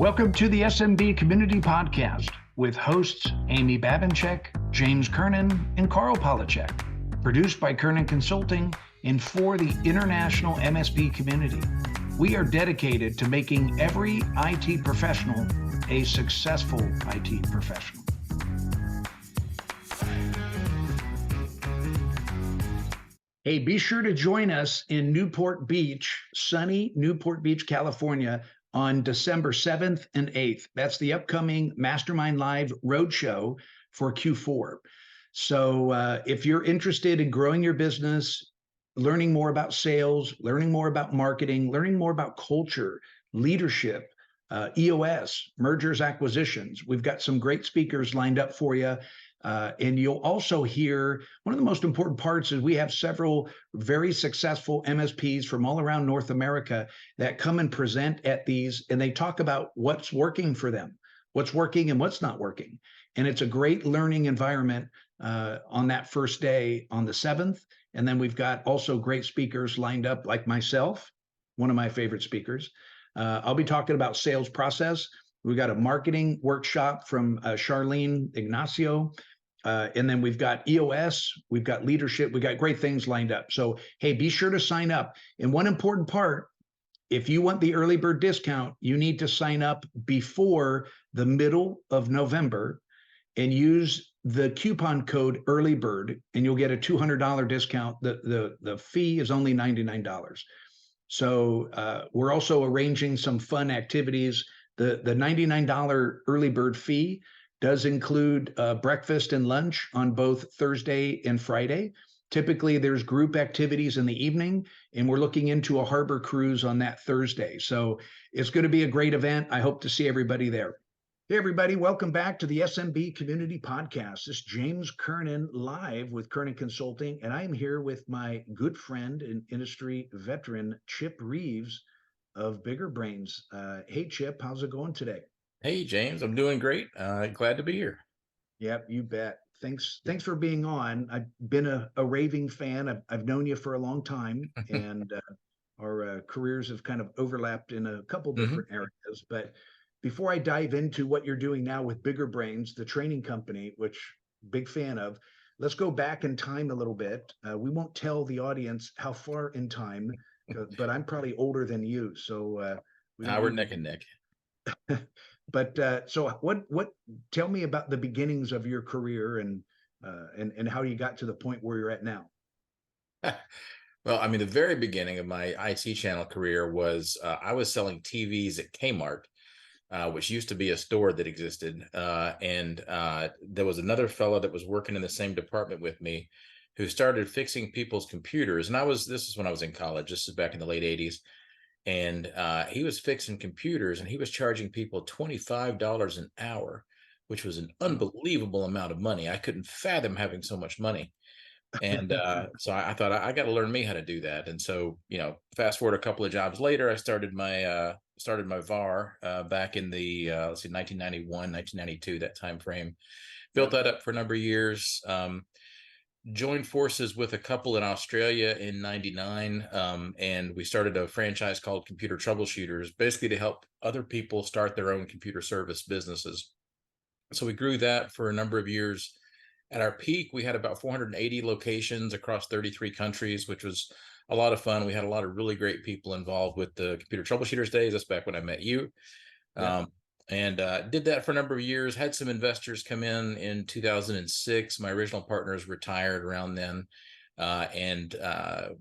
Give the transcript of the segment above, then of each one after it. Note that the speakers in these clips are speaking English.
Welcome to the SMB Community Podcast with hosts Amy Babinchek, James Kernan, and Carl Polachek. Produced by Kernan Consulting and for the international MSP community. We are dedicated to making every IT professional a successful IT professional. Hey, be sure to join us in Newport Beach, sunny Newport Beach, California, on December 7th and 8th. That's the upcoming Mastermind Live Roadshow for Q4. So if you're interested in growing your business, learning more about sales, learning more about marketing, learning more about culture, leadership, EOS, mergers, acquisitions, we've got some great speakers lined up for you. And you'll also hear one of the most important parts is we have several very successful MSPs from all around North America that come and present at these, and they talk about what's working for them, what's working and what's not working. And it's a great learning environment on that first day on the 7th. And then we've got also great speakers lined up like myself, one of my favorite speakers. I'll be talking about sales process. We've got a marketing workshop from Charlene Ignacio. And then we've got EOS, we've got leadership, we've got great things lined up. So, hey, be sure to sign up. And one important part, if you want the early bird discount, you need to sign up before the middle of November and use the coupon code early bird, and you'll get a $200 discount. The fee is only $99. So we're also arranging some fun activities. The $99 early bird fee does include breakfast and lunch on both Thursday and Friday. Typically, there's group activities in the evening, and we're looking into a harbor cruise on that Thursday. So it's going to be a great event. I hope to see everybody there. Hey, everybody, welcome back to the SMB Community Podcast. This is James Kernan live with Kernan Consulting, and I am here with my good friend and industry veteran, Chip Reaves of Bigger Brains. Hey, Chip, how's it going today? Hey, James, I'm doing great. Glad to be here. Yep, you bet. Thanks for being on. I've been a raving fan. I've known you for a long time, and our careers have kind of overlapped in a couple different areas. But before I dive into what you're doing now with Bigger Brains, the training company, which big fan of, let's go back in time a little bit. We won't tell the audience how far in time, but I'm probably older than you, so we're neck and neck. But so what tell me about the beginnings of your career and how you got to the point where you're at now. Well, I mean, the very beginning of my IT channel career was I was selling TVs at Kmart, which used to be a store that existed. And there was another fellow that was working in the same department with me who started fixing people's computers. And this is when I was in college. This is back in the late 80s. And he was fixing computers, and he was charging people $25 an hour, which was an unbelievable amount of money. I couldn't fathom having so much money. And so I thought I got to learn me how to do that. And so, fast forward a couple of jobs later, I started my VAR back in the 1991, 1992, that time frame. Built that up for a number of years. Joined forces with a couple in Australia in '99, and we started a franchise called Computer Troubleshooters, basically to help other people start their own computer service businesses. So we grew that for a number of years. At our peak, we had about 480 locations across 33 countries, which was a lot of fun. We had a lot of really great people involved with the Computer Troubleshooters days. That's back when I met you. Yeah. And did that for a number of years, had some investors come in 2006. My original partners retired around then. We're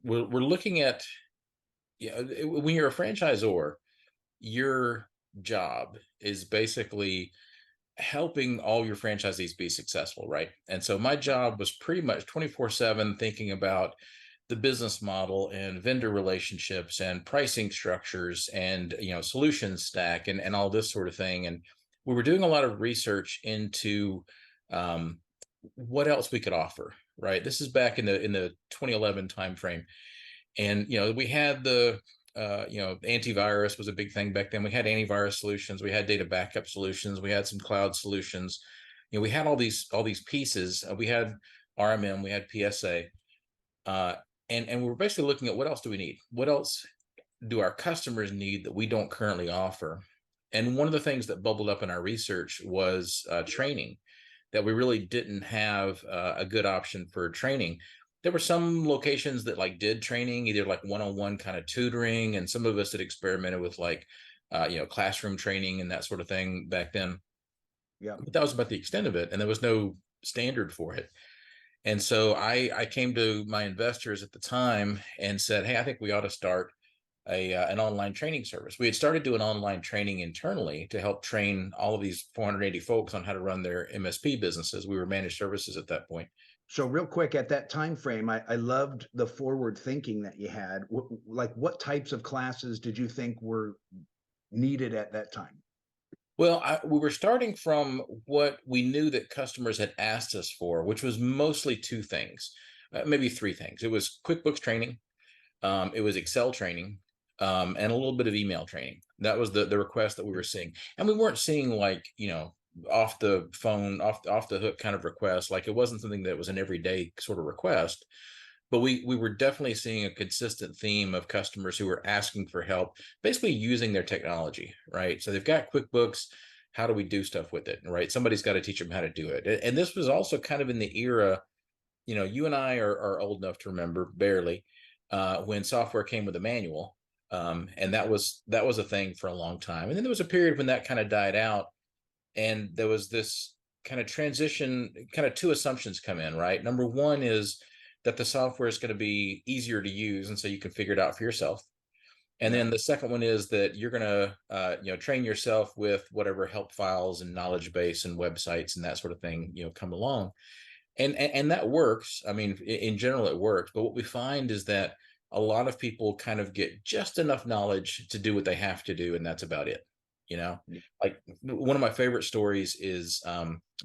looking at, when you're a franchisor, your job is basically helping all your franchisees be successful, right? And so my job was pretty much 24/7 thinking about the business model and vendor relationships and pricing structures and solution stack and all this sort of thing. And we were doing a lot of research into what else we could offer, right? This is back in the 2011 timeframe. And we had the antivirus was a big thing back then. We had antivirus solutions, we had data backup solutions, we had some cloud solutions. We had all these pieces. We had RMM, we had PSA. And we're basically looking at what else do we need? What else do our customers need that we don't currently offer? And one of the things that bubbled up in our research was training, that we really didn't have a good option for training. There were some locations that like did training, either like one-on-one kind of tutoring, and some of us had experimented with like, classroom training and that sort of thing back then. Yeah. But that was about the extent of it, and there was no standard for it. And so I came to my investors at the time and said, hey, I think we ought to start an online training service. We had started doing online training internally to help train all of these 480 folks on how to run their MSP businesses. We were managed services at that point. So real quick, at that time frame, I loved the forward thinking that you had. Like, what types of classes did you think were needed at that time? Well, we were starting from what we knew that customers had asked us for, which was mostly two things, maybe three things. It was QuickBooks training, it was Excel training, and a little bit of email training. That was the request that we were seeing, and we weren't seeing like, off the phone, off the hook kind of requests. Like, it wasn't something that was an everyday sort of request. But we were definitely seeing a consistent theme of customers who were asking for help, basically using their technology, right? So they've got QuickBooks. How do we do stuff with it, right? Somebody's got to teach them how to do it. And this was also kind of in the era, you and I are old enough to remember, barely, when software came with a manual. And that was a thing for a long time. And then there was a period when that kind of died out, and there was this kind of transition. Kind of two assumptions come in, right? Number one is that the software is going to be easier to use, and so you can figure it out for yourself. And Yeah. then the second one is that you're going to train yourself with whatever help files and knowledge base and websites and that sort of thing come along. And that works. I mean, in general it works, but what we find is that a lot of people kind of get just enough knowledge to do what they have to do, and that's about it. Yeah. Like, one of my favorite stories is,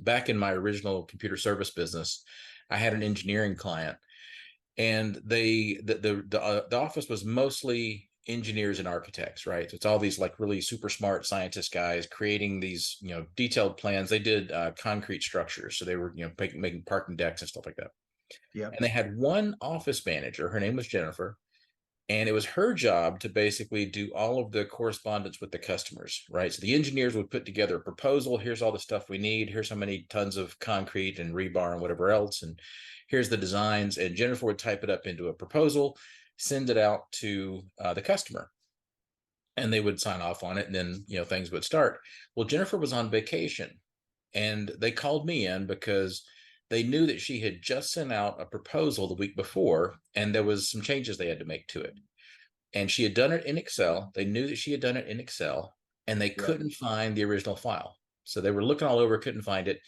back in my original computer service business, I had an engineering client, and the office was mostly engineers and architects, right? So it's all these like really super smart scientist guys creating these detailed plans. They did concrete structures, so they were making parking decks and stuff like that. Yeah. And they had one office manager. Her name was Jennifer, and it was her job to basically do all of the correspondence with the customers, right? So the engineers would put together a proposal. Here's all the stuff we need. Here's how many tons of concrete and rebar and whatever else. And here's the designs. And Jennifer would type it up into a proposal, send it out to the customer, and they would sign off on it. And then, things would start. Well, Jennifer was on vacation, and they called me in because they knew that she had just sent out a proposal the week before, and there was some changes they had to make to it. And she had done it in Excel. They knew that she had done it in Excel, and they Yeah. couldn't find the original file. So they were looking all over, couldn't find it.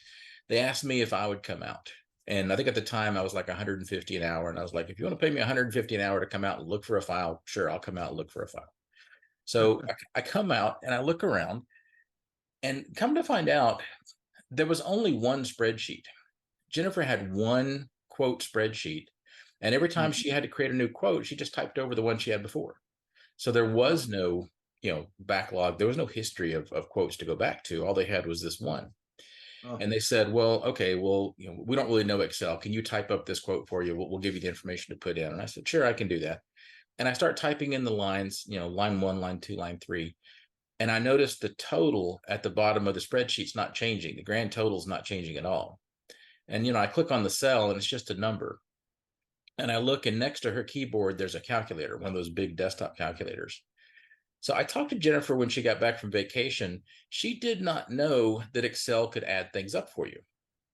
They asked me if I would come out. And I think at the time I was like 150 an hour. And I was like, if you want to pay me 150 an hour to come out and look for a file, sure, I'll come out and look for a file. So I come out and I look around, and come to find out, there was only one spreadsheet. Jennifer had one quote spreadsheet, and every time Mhm. she had to create a new quote, she just typed over the one she had before. So there Oh, was no, backlog. There was no history of quotes to go back to. All they had was this one. oh, And they said, well, okay, well, we don't really know Excel. Can you type up this quote for you? We'll give you the information to put in. And I said, sure, I can do that. And I start typing in the lines, line one, line two, line three. And I noticed the total at the bottom of the spreadsheet's not changing. The grand total's not changing at all. And, I click on the cell, and it's just a number. And I look, and next to her keyboard, there's a calculator, one of those big desktop calculators. So I talked to Jennifer when she got back from vacation. She did not know that Excel could add things up for you.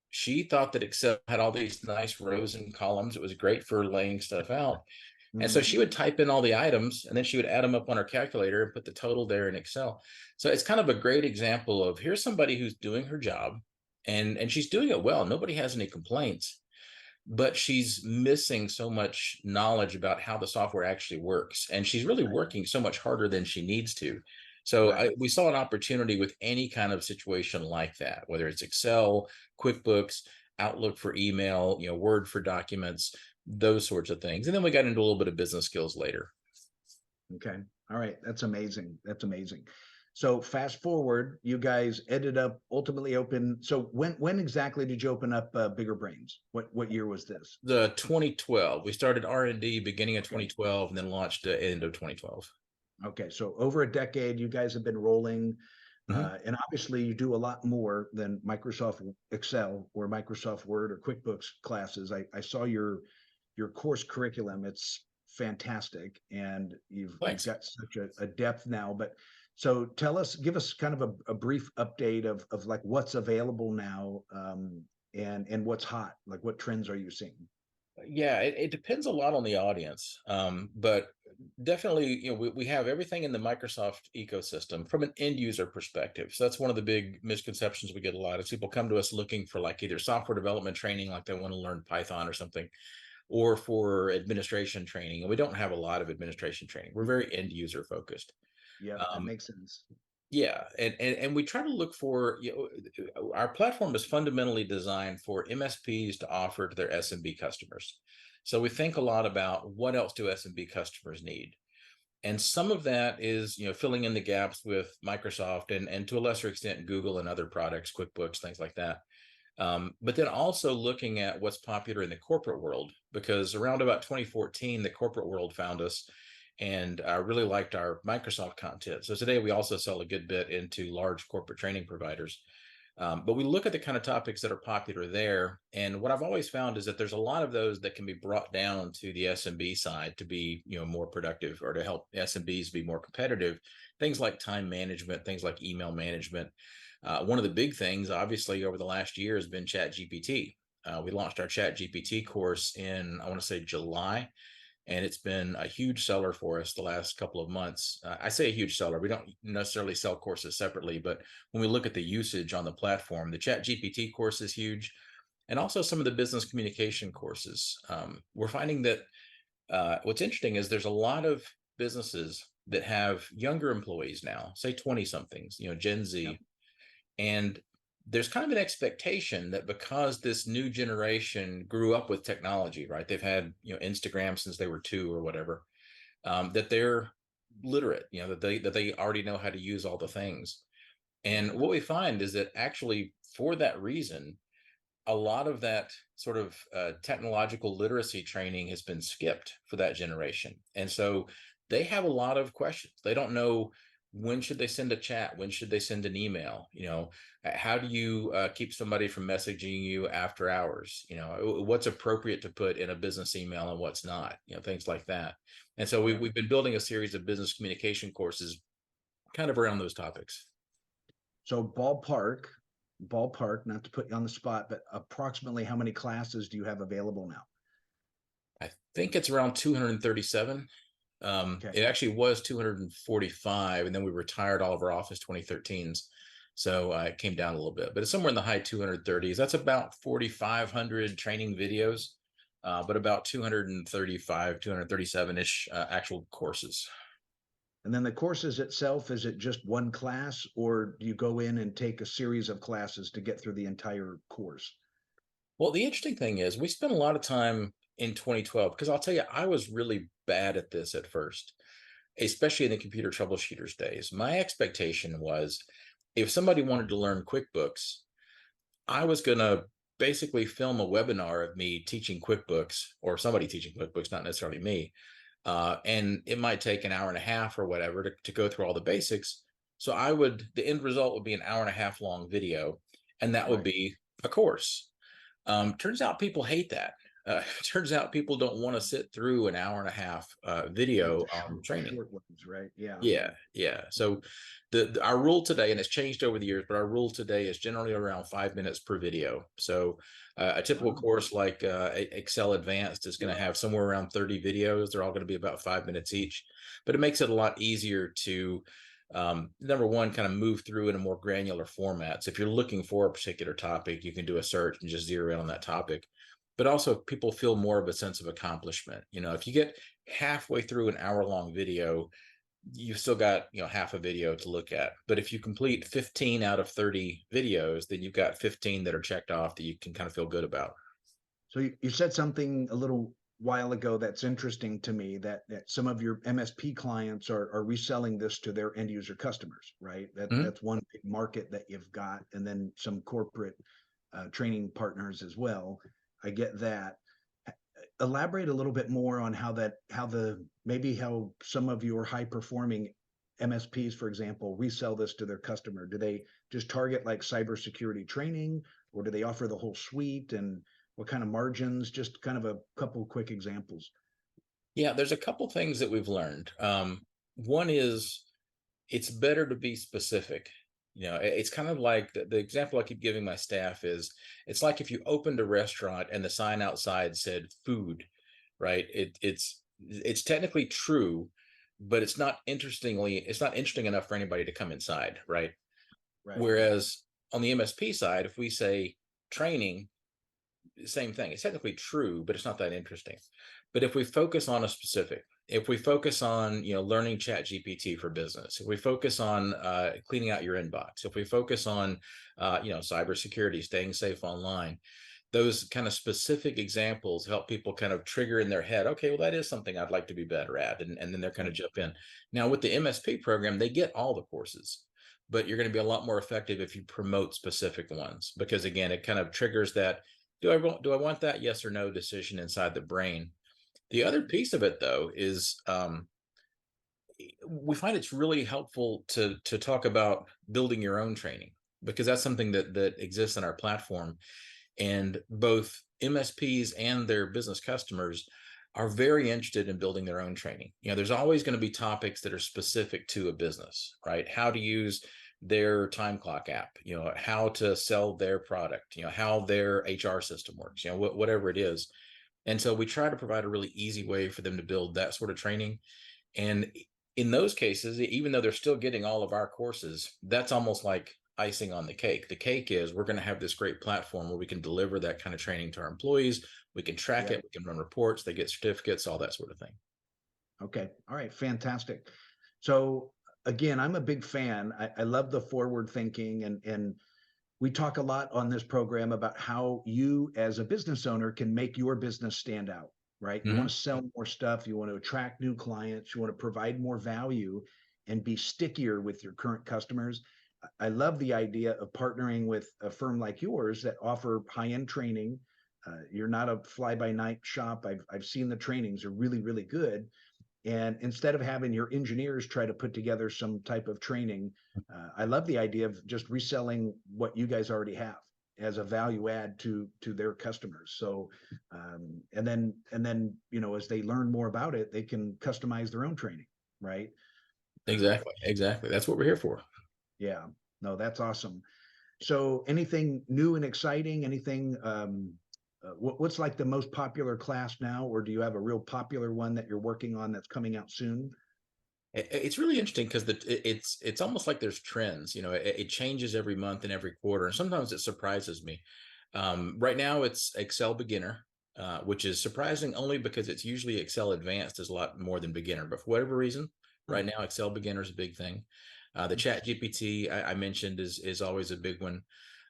She thought that Excel had all these nice rows and columns. It was great for laying stuff out. And so she mhm. would type in all the items, and then she would add them up on her calculator and put the total there in Excel. So it's kind of a great example of, here's somebody who's doing her job, and she's doing it well. Nobody has any complaints, but she's missing so much knowledge about how the software actually works. And she's really Right. working so much harder than she needs to. So Right. we saw an opportunity with any kind of situation like that, whether it's Excel, QuickBooks, Outlook for email, Word for documents, those sorts of things. And then we got into a little bit of business skills later. Okay. All right. That's amazing. That's amazing. So fast forward, you guys ended up ultimately open. So when exactly did you open up Bigger Brains? What year was this? The 2012, we started R&D beginning of Okay. 2012, and then launched end of 2012. Okay. So over a decade, you guys have been rolling. Mhm. And obviously, you do a lot more than Microsoft Excel or Microsoft Word or QuickBooks classes. I saw your course curriculum. It's fantastic, and you've Thanks. got such a depth now. But so give us kind of a brief update of like what's available now, and what's hot. Like what trends are you seeing? Yeah, it depends a lot on the audience, but definitely, we have everything in the Microsoft ecosystem from an end user perspective. So that's one of the big misconceptions we get a lot is people come to us looking for like either software development training, like they want to learn Python or something, or for administration training. And we don't have a lot of administration training. We're very end user focused. Yep, that Um, makes sense. yeah, and we try to look for, our platform is fundamentally designed for MSPs to offer to their SMB customers. So we think a lot about what else do SMB customers need. And some of that is, filling in the gaps with Microsoft and to a lesser extent, Google and other products, QuickBooks, things like that. But then also looking at what's popular in the corporate world, because around about 2014, the corporate world found us and really liked our Microsoft content. So today we also sell a good bit into large corporate training providers. But we look at the kind of topics that are popular there. And what I've always found is that there's a lot of those that can be brought down to the SMB side to be, more productive or to help SMBs be more competitive. Things like time management, things like email management. One of the big things, obviously, over the last year has been Chat GPT. We launched our Chat GPT course in, I want to say, July, and it's been a huge seller for us the last couple of months. I say a huge seller. We don't necessarily sell courses separately, but when we look at the usage on the platform, the Chat GPT course is huge, and also some of the business communication courses. We're finding that what's interesting is there's a lot of businesses that have younger employees now, say 20 somethings, Gen Yep. Z, and there's kind of an expectation that because this new generation grew up with technology, right? They've had, Instagram since they were 2 or whatever, that they're literate, that they already know how to use all the things. And Right. what we find is that actually for that reason, a lot of that sort of technological literacy training has been skipped for that generation. And so they have a lot of questions. They don't know when should they send a chat, when should they send an email, how do you keep somebody from messaging you after hours, what's appropriate to put in a business email and what's not, things like that. And so Yeah. we've been building a series of business communication courses kind of around those topics. So ballpark, not to put you on the spot, but approximately how many classes do you have available now? I think it's around 237. Okay. It actually was 245, and then we retired all of our Office 2013s. So it came down a little bit, but it's somewhere in the high 230s. That's about 4,500 training videos, but about 235, 237-ish actual courses. And then the courses itself, is it just one class, or do you go in and take a series of classes to get through the entire course? Well, the interesting thing is we spent a lot of time in 2012, because I'll tell you, I was really bad at this at first, especially in the computer troubleshooters days. My expectation was if somebody wanted to learn QuickBooks, I was going to basically film a webinar of me teaching QuickBooks or somebody teaching QuickBooks, not necessarily me. And it might take an hour and a half or whatever to go through all the basics. So the end result would be an hour and a half long video, and that would Right. be a course. Turns out people hate that. Turns out people don't want to sit through an hour and a half Like video the on short, training. short ones, right? Yeah. Yeah, yeah. So our rule today, and it's changed over the years, but our rule today is generally around 5 minutes per video. So a typical Wow. course like Excel Advanced is going to have somewhere around 30 videos. They're all going to be about 5 minutes each, but it makes it a lot easier to number one, kind of move through in a more granular format. So if you're looking for a particular topic, you can do a search and just zero in on that topic. But also people feel more of a sense of accomplishment. If you get halfway through an hour-long video, you've still got half a video to look at. But if you complete 15 out of 30 videos, then you've got 15 that are checked off that you can kind of feel good about. So you said something a little while ago that's interesting to me, that some of your MSP clients are reselling this to their end user customers, right? Mhm. That's one big market that you've got, and then some corporate training partners as well. I get that. Elaborate a little bit more on how some of your high performing MSPs, for example, resell this to their customer? Do they just target like cybersecurity training, or do they offer the whole suite? And what kind of margins? Just kind of a couple quick examples. Yeah, there's a couple things that we've learned. One is it's better to be specific. It's kind of like the example I keep giving my staff is it's like if you opened a restaurant and the sign outside said food, right? It's technically true, but it's not interesting enough for anybody to come inside, right? Right. Whereas on the MSP side, if we say training, same thing. It's technically true, but it's not that interesting. But if we focus on a specific, if we focus on learning Chat GPT for business, if we focus on cleaning out your inbox, if we focus on cybersecurity, staying safe online, those kind of specific examples help people kind of trigger in their head, okay, well, that is something I'd like to be better at. And then they're kind of jump in. Now with the MSP program, they get all the courses, but you're going to be a lot more effective if you promote specific ones, because again, it kind of triggers that, do I want that yes or no decision inside the brain. The other piece of it, though, is we find it's really helpful to talk about building your own training, because that's something that exists in our platform. And both MSPs and their business customers are very interested in building their own training. There's always going to be topics that are specific to a business, right? How to use their time clock app, how to sell their product, how their HR system works, whatever it is. And so we try to provide a really easy way for them to build that sort of training. And in those cases, even though they're still getting all of our courses, that's almost like icing on the cake. The cake is we're going to have this great platform where we can deliver that kind of training to our employees. We can track it. We can run reports. They get certificates, all that sort of thing. Okay. All right. Fantastic. So again, I'm a big fan. I love the forward thinking, and we talk a lot on this program about how you as a business owner can make your business stand out, right? You want to sell more stuff. You want to attract new clients. You want to provide more value and be stickier with your current customers. I love the idea of partnering with a firm like yours that offer high-end training. You're not a fly-by-night shop. I've seen the trainings are really, really good. And instead of having your engineers try to put together some type of training, I love the idea of just reselling what you guys already have as a value add to their customers. So, and then as they learn more about it, they can customize their own training, right? Exactly. That's what we're here for. Yeah, no, that's awesome. So anything new and exciting, anything, what's like the most popular class now, or do you have a real popular one that you're working on that's coming out soon? It's really interesting because it's almost like there's trends. It changes every month and every quarter, and sometimes it surprises me. Right now, it's Excel Beginner, which is surprising only because it's usually Excel Advanced is a lot more than Beginner. But for whatever reason, right now Excel Beginner is a big thing. The Chat GPT I mentioned is always a big one.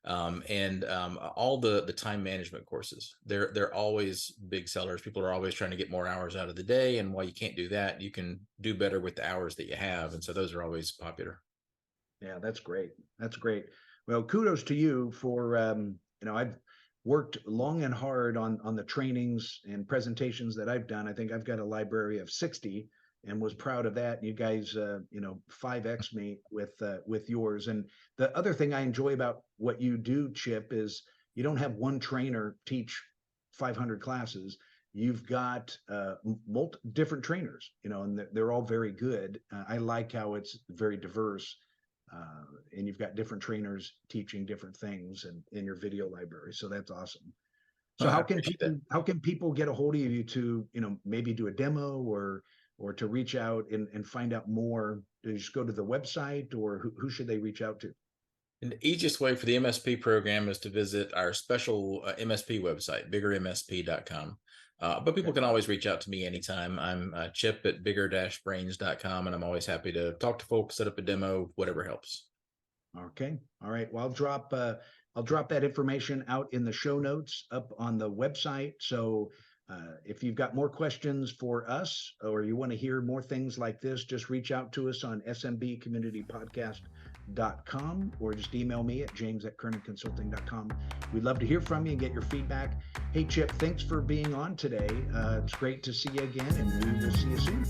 And all the time management courses, they're always big sellers. People are always trying to get more hours out of the day, and while you can't do that, you can do better with the hours that you have, and so those are always popular. Yeah, that's great. That's great. Well, kudos to you for I've worked long and hard on the trainings and presentations that I've done. I think I've got a library of 60 and was proud of that. You guys 5x me with yours. And the other thing I enjoy about what you do, Chip, is you don't have one trainer teach 500 classes. You've got different trainers, and they're all very good. I like how it's very diverse, and you've got different trainers teaching different things in your video library. So that's awesome. So how can people get a hold of you to maybe do a demo or to reach out and find out more? Do you just go to the website, or who should they reach out to? And the easiest way for the MSP program is to visit our special MSP website, biggermsp.com. But people can always reach out to me anytime. I'm Chip at bigger-brains.com, and I'm always happy to talk to folks, set up a demo, whatever helps. Okay. All right. Well, I'll drop that information out in the show notes up on the website. So if you've got more questions for us, or you want to hear more things like this, just reach out to us on smbcommunitypodcast.com, or just email me at james@kernonconsulting.com. We'd love to hear from you and get your feedback. Hey, Chip, thanks for being on today. It's great to see you again, and we will see you soon.